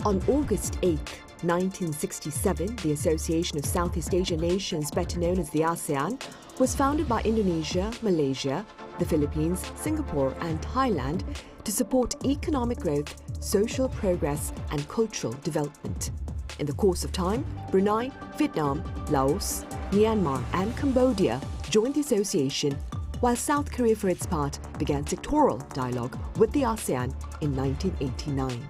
On August 8, 1967, the Association of Southeast Asian Nations, better known as the ASEAN, was founded by Indonesia, Malaysia, the Philippines, Singapore and Thailand to support economic growth, social progress and cultural development. In the course of time, Brunei, Vietnam, Laos, Myanmar and Cambodia joined the association, while South Korea, for its part, began sectoral dialogue with the ASEAN in 1989.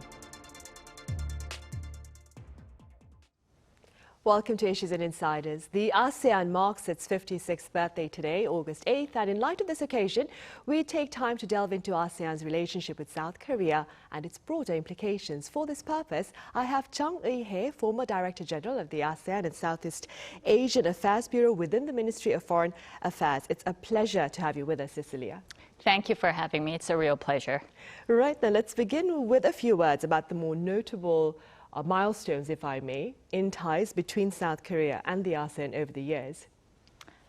Welcome to Issues and Insiders. The ASEAN marks its 56th birthday today, August 8th, and in light of this occasion, we take time to delve into ASEAN's relationship with South Korea and its broader implications. For this purpose, I have Chung Euihae, former Director General of the ASEAN and Southeast Asian Affairs Bureau within the Ministry of Foreign Affairs. It's a pleasure to have you with us, Cecilia. Thank you for having me. It's a real pleasure. Right, then let's begin with a few words about the more notable milestones, if I may, in ties between South Korea and the ASEAN over the years.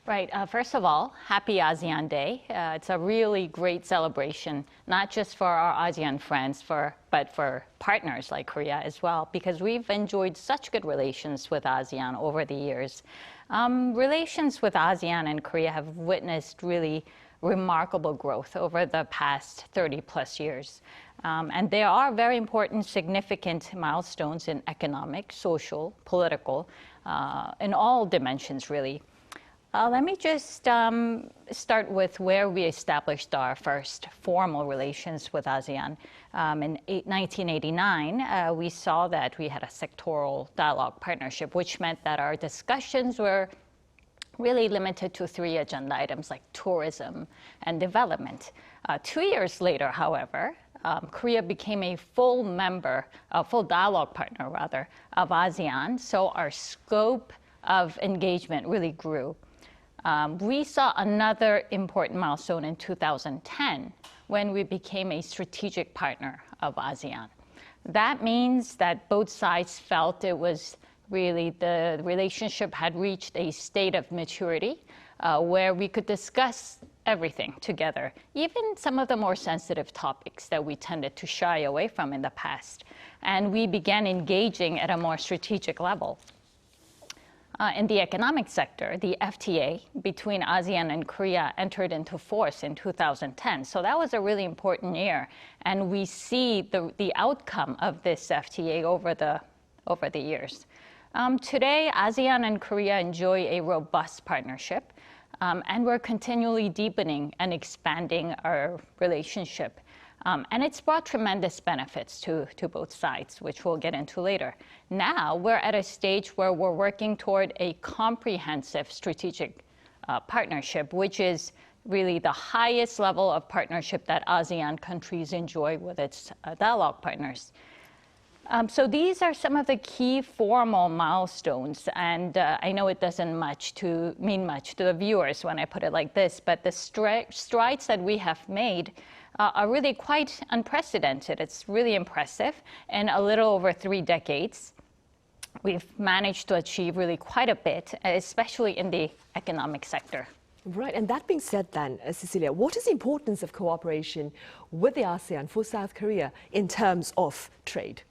Right. First of all, happy ASEAN Day. It's a really great celebration, not just for our ASEAN friends, but for partners like Korea as well, because we've enjoyed such good relations with ASEAN over the years. Relations with ASEAN and Korea have witnessed really remarkable growth over the past 30+ years. And there are very important, significant milestones in economic, social, political, in all dimensions, really. Let me just start with where we established our first formal relations with ASEAN. In 1989, we saw that we had a sectoral dialogue partnership, which meant that our discussions were really limited to 3 agenda items like tourism and development. 2 years later, however, Korea became a full dialogue partner rather, of ASEAN, so our scope of engagement really grew. We saw another important milestone in 2010 when we became a strategic partner of ASEAN. That means that both sides felt it was really the relationship had reached a state of maturity where we could discuss everything together, even some of the more sensitive topics that we tended to shy away from in the past. And we began engaging at a more strategic level. In the economic sector, the FTA between ASEAN and Korea entered into force in 2010. So that was a really important year. And we see the outcome of this FTA over the years. Today, ASEAN and Korea enjoy a robust partnership, and we're continually deepening and expanding our relationship. And it's brought tremendous benefits to both sides, which we'll get into later. Now, we're at a stage where we're working toward a comprehensive strategic partnership, which is really the highest level of partnership that ASEAN countries enjoy with its dialogue partners. So these are some of the key formal milestones, and I know it doesn't mean much to the viewers when I put it like this, but the strides that we have made are really quite unprecedented. It's really impressive. In a little over 3 decades, we've managed to achieve really quite a bit, especially in the economic sector. Right, and that being said then, Cecilia, what is the importance of cooperation with the ASEAN for South Korea in terms of trade?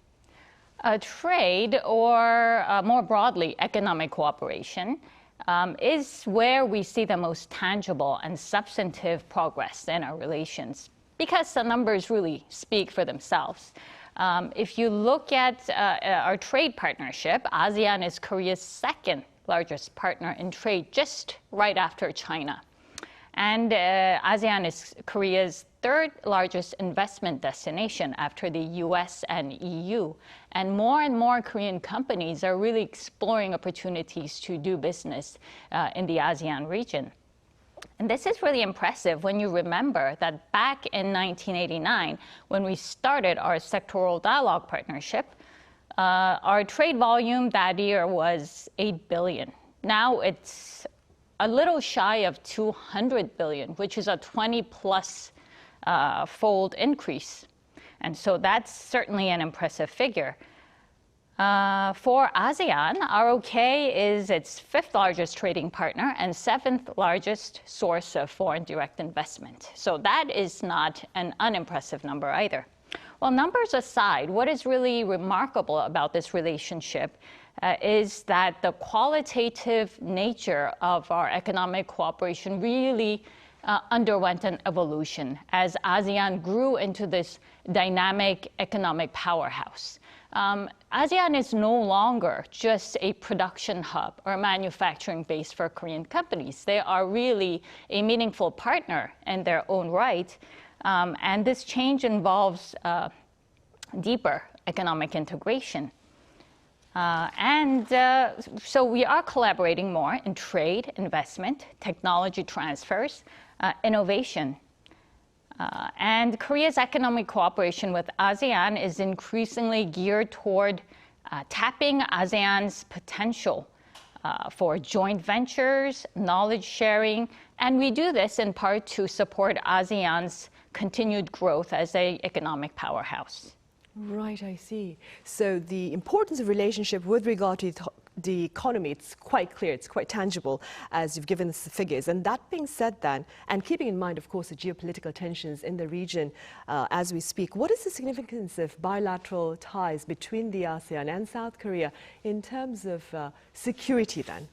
Trade, or more broadly, economic cooperation, is where we see the most tangible and substantive progress in our relations, because the numbers really speak for themselves. If you look at our trade partnership, ASEAN is Korea's 2nd largest partner in trade, just right after China. And ASEAN is Korea's 3rd largest investment destination after the US and EU. And more Korean companies are really exploring opportunities to do business in the ASEAN region. And this is really impressive when you remember that back in 1989, when we started our sectoral dialogue partnership, our trade volume that year was $8 billion. Now it's a little shy of $200 billion, which is a 20+ fold increase. And so that's certainly an impressive figure. For ASEAN, ROK is its 5th largest trading partner and 7th largest source of foreign direct investment. So that is not an unimpressive number either. Well, numbers aside, what is really remarkable about this relationship is that the qualitative nature of our economic cooperation really underwent an evolution as ASEAN grew into this dynamic economic powerhouse. ASEAN is no longer just a production hub or manufacturing base for Korean companies. They are really a meaningful partner in their own right. And this change involves deeper economic integration. So we are collaborating more in trade, investment, technology transfers, innovation. And Korea's economic cooperation with ASEAN is increasingly geared toward tapping ASEAN's potential for joint ventures, knowledge sharing, and we do this in part to support ASEAN's continued growth as an economic powerhouse. Right, I see. So the importance of relationship with regard to the economy, it's quite clear, it's quite tangible, as you've given us the figures. And that being said then, and keeping in mind, of course, the geopolitical tensions in the region as we speak, what is the significance of bilateral ties between the ASEAN and South Korea in terms of security then?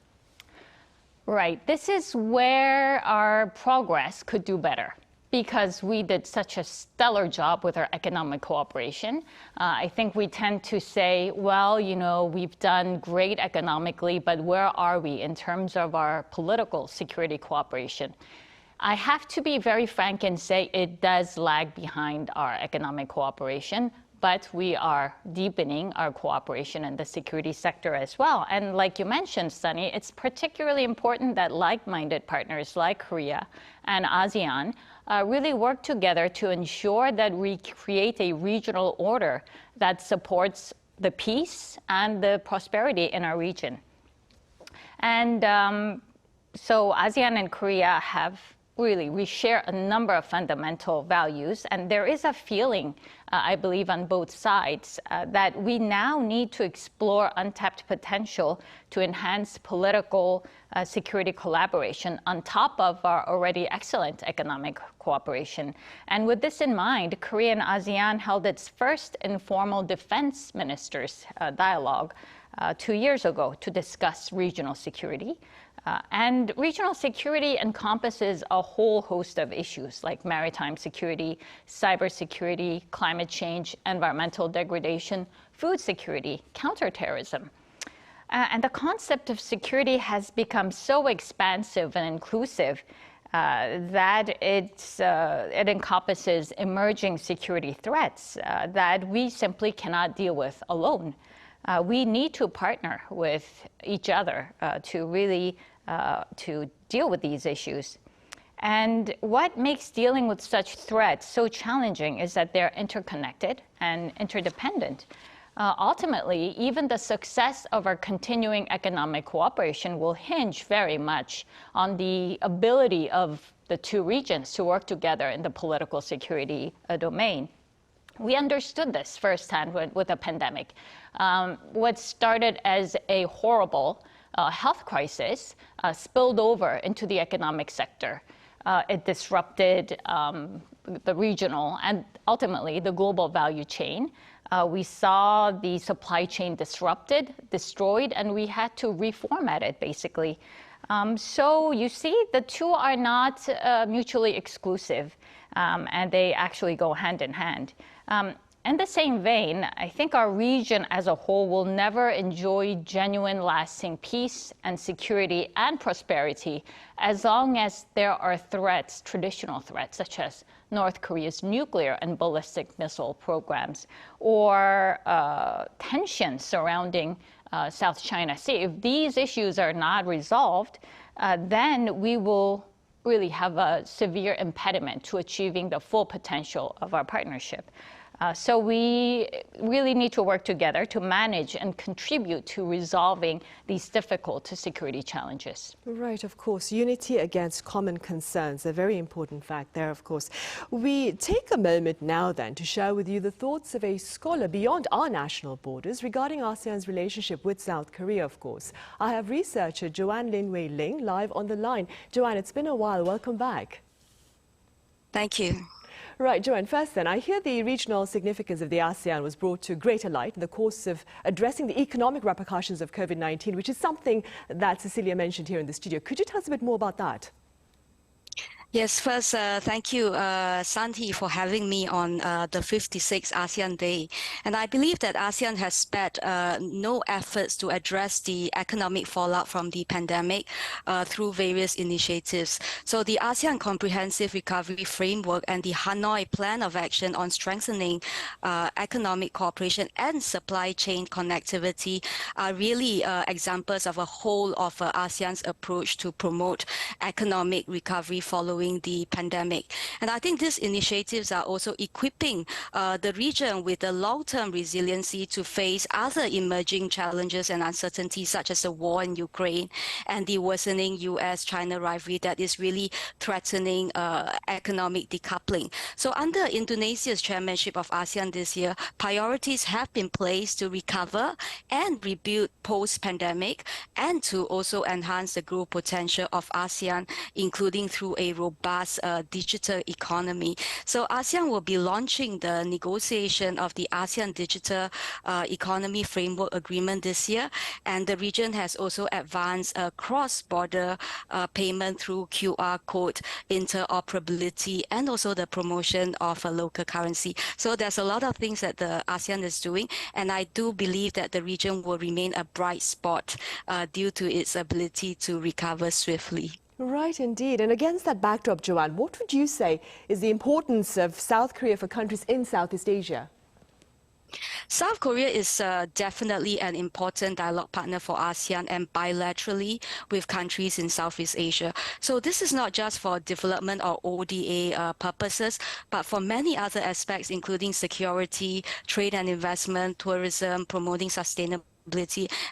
Right. This is where our progress could do better, because we did such a stellar job with our economic cooperation. I think we tend to say, well, you know, we've done great economically, but where are we in terms of our political security cooperation? I have to be very frank and say it does lag behind our economic cooperation, but we are deepening our cooperation in the security sector as well. And like you mentioned, Sunny, it's particularly important that like-minded partners like Korea and ASEAN really work together to ensure that we create a regional order that supports the peace and the prosperity in our region. And so ASEAN and Korea we share a number of fundamental values, and there is a feeling, I believe, on both sides that we now need to explore untapped potential to enhance political security collaboration on top of our already excellent economic cooperation. And with this in mind, Korea and ASEAN held its first informal defense ministers dialogue 2 years ago to discuss regional security. And regional security encompasses a whole host of issues like maritime security, cybersecurity, climate change, environmental degradation, food security, counterterrorism. And the concept of security has become so expansive and inclusive that it encompasses emerging security threats that we simply cannot deal with alone. We need to partner with each other to really to deal with these issues. And what makes dealing with such threats so challenging is that they're interconnected and interdependent. Ultimately, even the success of our continuing economic cooperation will hinge very much on the ability of the two regions to work together in the political security domain. We understood this firsthand with the pandemic. What started as a horrible health crisis spilled over into the economic sector. It disrupted the regional and ultimately the global value chain. We saw the supply chain disrupted, destroyed, and we had to reformat it basically. So you see, the two are not mutually exclusive, and they actually go hand in hand. In the same vein, I think our region as a whole will never enjoy genuine lasting peace and security and prosperity as long as there are threats, traditional threats, such as North Korea's nuclear and ballistic missile programs, or tensions surrounding South China Sea. If these issues are not resolved, then we will really have a severe impediment to achieving the full potential of our partnership. So we really need to work together to manage and contribute to resolving these difficult security challenges. Right, of course. Unity against common concerns, a very important fact there, of course. We take a moment now then to share with you the thoughts of a scholar beyond our national borders regarding ASEAN's relationship with South Korea, of course. I have researcher Joanne Lin Wei Ling live on the line. Joanne, it's been a while. Welcome back. Thank you. Right, Joanne, first then, I hear the regional significance of the ASEAN was brought to greater light in the course of addressing the economic repercussions of COVID-19, which is something that Cecilia mentioned here in the studio. Could you tell us a bit more about that? Yes, first, thank you, Santi, for having me on the 56th ASEAN Day. And I believe that ASEAN has spared no efforts to address the economic fallout from the pandemic through various initiatives. So the ASEAN Comprehensive Recovery Framework and the Hanoi Plan of Action on strengthening economic cooperation and supply chain connectivity are really examples of a whole of ASEAN's approach to promote economic recovery following the pandemic. And I think these initiatives are also equipping the region with the long-term resiliency to face other emerging challenges and uncertainties, such as the war in Ukraine and the worsening US-China rivalry that is really threatening economic decoupling. So under Indonesia's chairmanship of ASEAN this year, priorities have been placed to recover and rebuild post-pandemic and to also enhance the growth potential of ASEAN, including through a robust digital economy. So ASEAN will be launching the negotiation of the ASEAN Digital Economy Framework Agreement this year, and the region has also advanced cross-border payment through QR code interoperability and also the promotion of a local currency. So there's a lot of things that the ASEAN is doing, and I do believe that the region will remain a bright spot due to its ability to recover swiftly. Right, indeed. And against that backdrop, Joanne, what would you say is the importance of South Korea for countries in Southeast Asia? South Korea is definitely an important dialogue partner for ASEAN and bilaterally with countries in Southeast Asia. So this is not just for development or ODA purposes, but for many other aspects, including security, trade and investment, tourism, promoting sustainability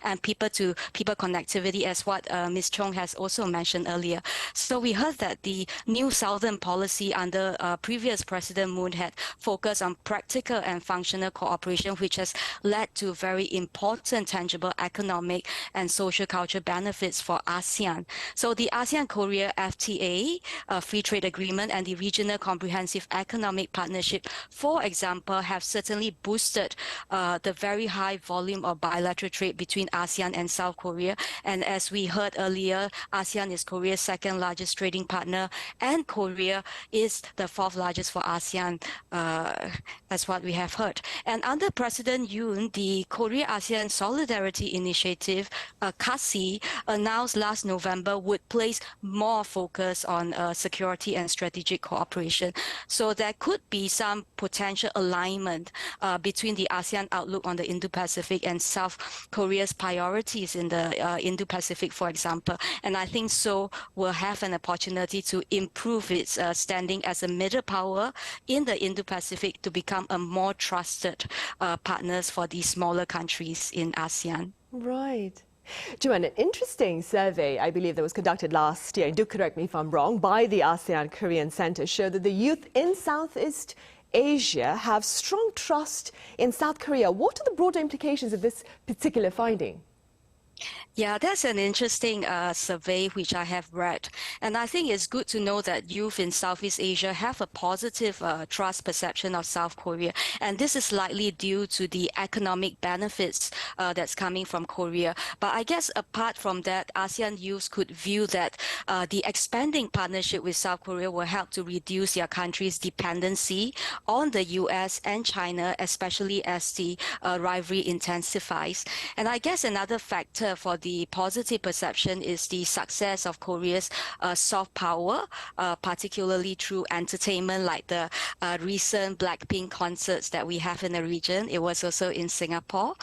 and people-to-people connectivity, as what Ms. Chung has also mentioned earlier. So we heard that the new Southern policy under previous President Moon had focused on practical and functional cooperation, which has led to very important tangible economic and social cultural benefits for ASEAN. So the ASEAN-Korea FTA, Free Trade Agreement, and the Regional Comprehensive Economic Partnership, for example, have certainly boosted the very high volume of bilateral trade between ASEAN and South Korea. And as we heard earlier, ASEAN is Korea's second largest trading partner, and Korea is the fourth largest for ASEAN, as what we have heard. And under President Yoon, the Korea-ASEAN Solidarity Initiative, KASI, announced last November would place more focus on security and strategic cooperation. So there could be some potential alignment between the ASEAN outlook on the Indo-Pacific and South Korea's priorities in the Indo-Pacific, for example. And I think Seoul will have an opportunity to improve its standing as a middle power in the Indo-Pacific to become a more trusted partners for these smaller countries in ASEAN. Right. Joanne, an interesting survey, I believe, that was conducted last year, and do correct me if I'm wrong, by the ASEAN Korean Center showed that the youth in Southeast Asia have strong trust in South Korea. What are the broader implications of this particular finding? Yeah, that's an interesting survey which I have read. And I think it's good to know that youth in Southeast Asia have a positive trust perception of South Korea. And this is likely due to the economic benefits that's coming from Korea. But I guess apart from that, ASEAN youth could view that the expanding partnership with South Korea will help to reduce their country's dependency on the US and China, especially as the rivalry intensifies. And I guess another factor for the positive perception is the success of Korea's soft power, particularly through entertainment like the recent Blackpink concerts that we have in the region. It was also in Singapore.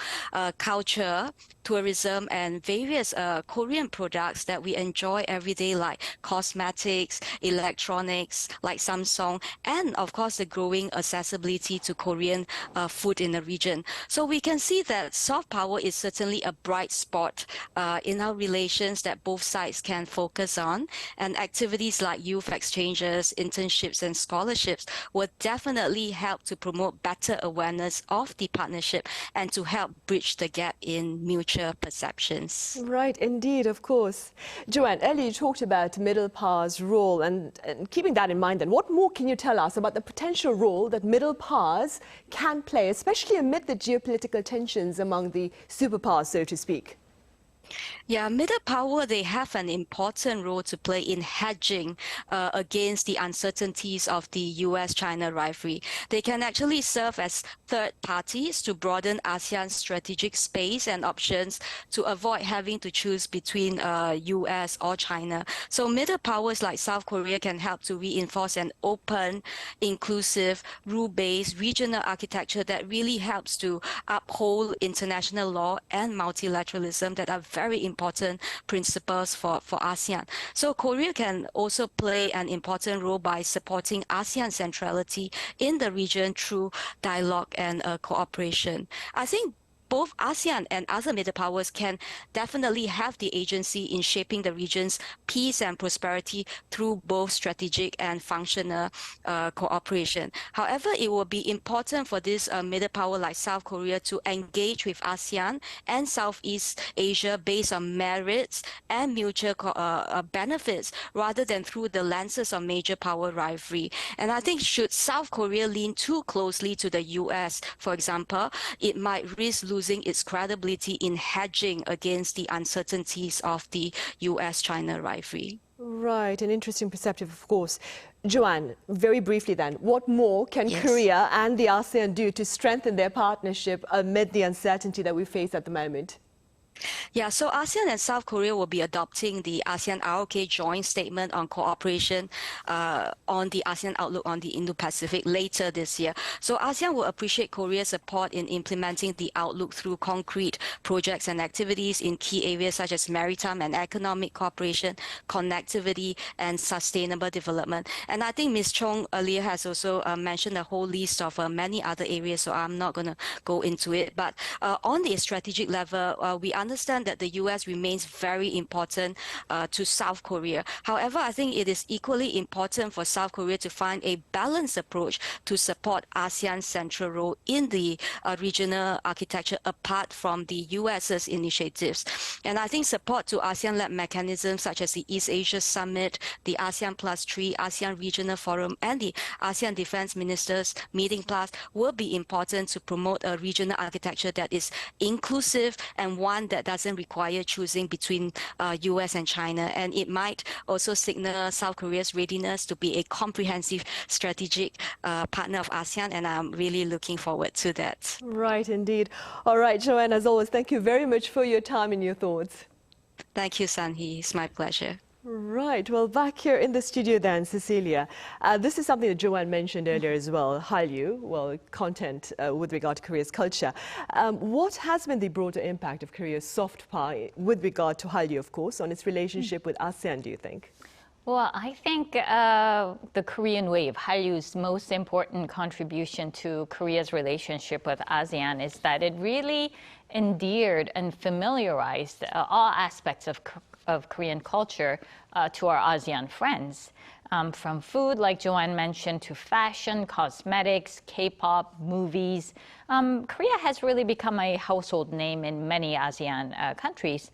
Culture, tourism, and various Korean products that we enjoy every day, like cosmetics, electronics, like Samsung, and of course the growing accessibility to Korean food in the region. So we can see that soft power is certainly a bright spot support in our relations that both sides can focus on. And activities like youth exchanges, internships, and scholarships will definitely help to promote better awareness of the partnership and to help bridge the gap in mutual perceptions. Right, indeed, of course. Joanne, earlier you talked about middle powers' role, and keeping that in mind then, what more can you tell us about the potential role that middle powers can play, especially amid the geopolitical tensions among the superpowers, so to speak? Yeah, middle power, they have an important role to play in hedging against the uncertainties of the US-China rivalry. They can actually serve as third parties to broaden ASEAN's strategic space and options to avoid having to choose between US or China. So middle powers like South Korea can help to reinforce an open, inclusive, rule-based regional architecture that really helps to uphold international law and multilateralism that are very important principles for ASEAN. So Korea can also play an important role by supporting ASEAN centrality in the region through dialogue and cooperation. I think both ASEAN and other middle powers can definitely have the agency in shaping the region's peace and prosperity through both strategic and functional cooperation. However, it will be important for this middle power like South Korea to engage with ASEAN and Southeast Asia based on merits and mutual benefits rather than through the lenses of major power rivalry. And I think should South Korea lean too closely to the US, for example, it might risk losing its credibility in hedging against the uncertainties of the US-China rivalry. Right, an interesting perspective, of course. Joanne, very briefly then, what more can Yes. Korea and the ASEAN do to strengthen their partnership amid the uncertainty that we face at the moment? Yeah, so ASEAN and South Korea will be adopting the ASEAN ROK joint statement on cooperation on the ASEAN outlook on the Indo-Pacific later this year. So ASEAN will appreciate Korea's support in implementing the outlook through concrete projects and activities in key areas such as maritime and economic cooperation, connectivity, and sustainable development. And I think Ms. Chung earlier has also mentioned a whole list of many other areas, so I'm not going to go into it. But on the strategic level, we understand that the US remains very important to South Korea. However, I think it is equally important for South Korea to find a balanced approach to support ASEAN's central role in the regional architecture apart from the US's initiatives. And I think support to ASEAN-led mechanisms such as the East Asia Summit, the ASEAN Plus 3, ASEAN Regional Forum, and the ASEAN Defense Ministers Meeting Plus will be important to promote a regional architecture that is inclusive and one that doesn't require choosing between US and China. And it might also signal South Korea's readiness to be a comprehensive strategic partner of ASEAN, and I'm really looking forward to that. Right, indeed. All right, Joanne, as always, thank you very much for your time and your thoughts. Thank you, Sanhee. It's my pleasure. Right. Well, back here in the studio then, Cecilia, this is something that Joanne mentioned earlier as well, Hallyu, well, content with regard to Korea's culture. What has been the broader impact of Korea's soft power with regard to Hallyu, of course, on its relationship with ASEAN, do you think? Well, I think the Korean wave, Hallyu's most important contribution to Korea's relationship with ASEAN is that it really endeared and familiarized all aspects of Korean culture to our ASEAN friends. From food, like Joanne mentioned, to fashion, cosmetics, K-pop, movies. Korea has really become a household name in many ASEAN countries.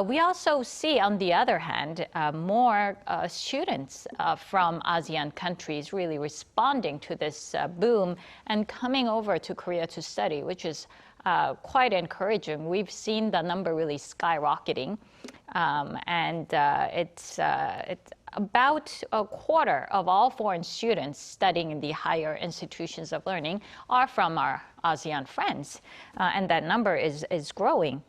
We also see, on the other hand, more students from ASEAN countries really responding to this boom and coming over to Korea to study, which is quite encouraging. We've seen the number really skyrocketing, and it's about a quarter of all foreign students studying in the higher institutions of learning are from our ASEAN friends, and that number is growing.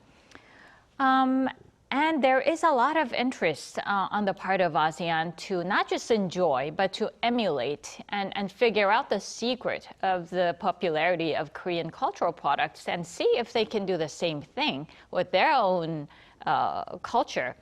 And there is a lot of interest on the part of ASEAN to not just enjoy, but to emulate and figure out the secret of the popularity of Korean cultural products and see if they can do the same thing with their own culture.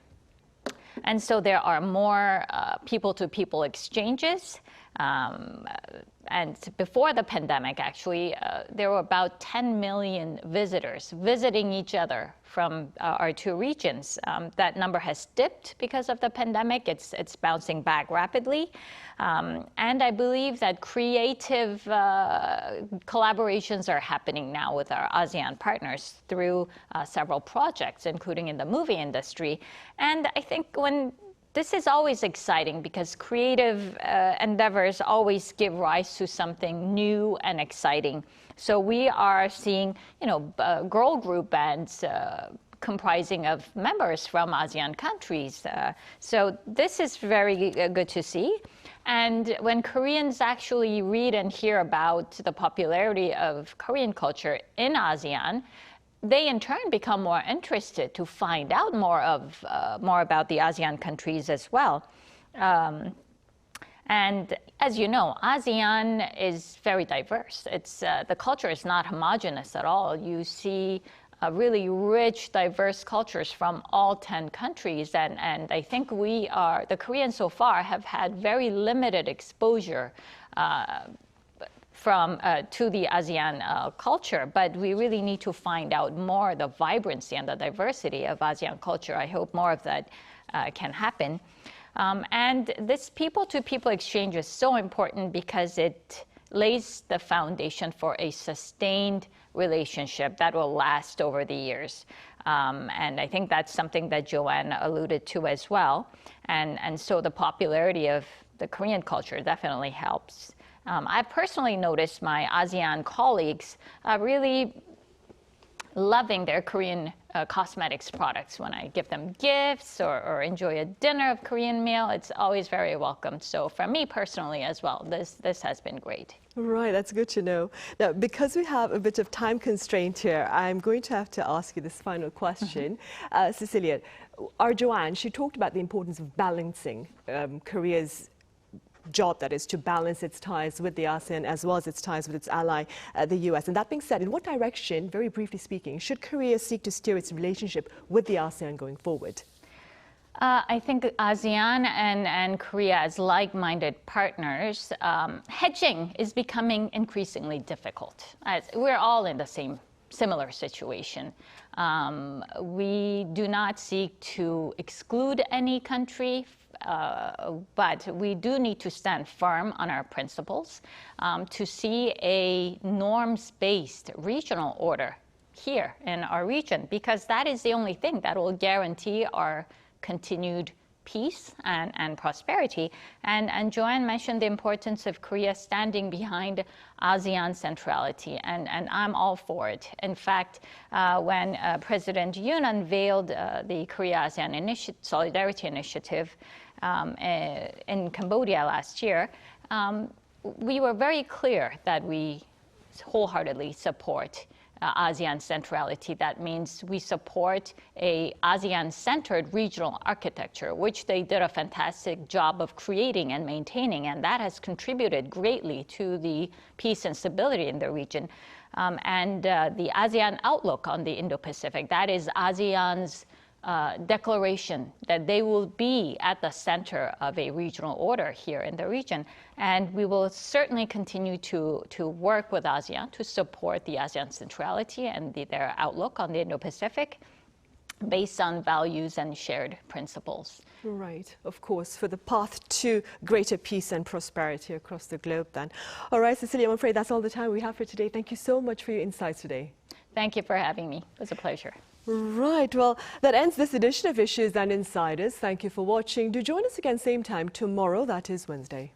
And so there are more people-to-people exchanges. And before the pandemic, actually, there were about 10 million visitors visiting each other from our two regions. That number has dipped because of the pandemic. It's bouncing back rapidly. And I believe that creative collaborations are happening now with our ASEAN partners through several projects, including in the movie industry. And I think this is always exciting because creative endeavors always give rise to something new and exciting. So we are seeing, girl group bands comprising of members from ASEAN countries. So this is very good to see. And when Koreans actually read and hear about the popularity of Korean culture in ASEAN, they in turn become more interested to find out more about the ASEAN countries as well. And as you know, ASEAN is very diverse. The culture is not homogeneous at all. You see really rich, diverse cultures from all 10 countries. And I think the Koreans so far have had very limited exposure to the ASEAN culture, but we really need to find out more the vibrancy and the diversity of ASEAN culture. I hope more of that can happen. And this people-to-people exchange is so important because it lays the foundation for a sustained relationship that will last over the years. And I think that's something that Joanne alluded to as well. And so the popularity of the Korean culture definitely helps. I personally noticed my ASEAN colleagues really loving their Korean cosmetics products. When I give them gifts or enjoy a dinner of Korean meal, it's always very welcome. So for me personally as well, this has been great. Right, that's good to know. Now, because we have a bit of time constraint here, I'm going to have to ask you this final question. Cecilia, our Joanne, she talked about the importance of balancing Korea's job, that is, to balance its ties with the ASEAN as well as its ties with its ally, the US. And that being said, in what direction, very briefly speaking, should Korea seek to steer its relationship with the ASEAN going forward? I think ASEAN and Korea as like-minded partners, hedging is becoming increasingly difficult. We're all in the similar situation. We do not seek to exclude any country, but we do need to stand firm on our principles to see a norms-based regional order here in our region, because that is the only thing that will guarantee our continued peace and prosperity. And Joanne mentioned the importance of Korea standing behind ASEAN centrality, and I'm all for it. In fact, when President Yoon unveiled the Korea-ASEAN Solidarity Initiative in Cambodia last year, we were very clear that we wholeheartedly support ASEAN centrality. That means we support a ASEAN-centered regional architecture, which they did a fantastic job of creating and maintaining, and that has contributed greatly to the peace and stability in the region. And the ASEAN outlook on the Indo-Pacific, that is ASEAN's declaration that they will be at the center of a regional order here in the region. And we will certainly continue to work with ASEAN to support the ASEAN centrality and their outlook on the Indo-Pacific based on values and shared principles. Right, of course, for the path to greater peace and prosperity across the globe then. All right, Cecilia, I'm afraid that's all the time we have for today. Thank you so much for your insights today. Thank you for having me. It was a pleasure. Right, well, that ends this edition of Issues and Insiders. Thank you for watching. Do join us again same time tomorrow, that is Wednesday.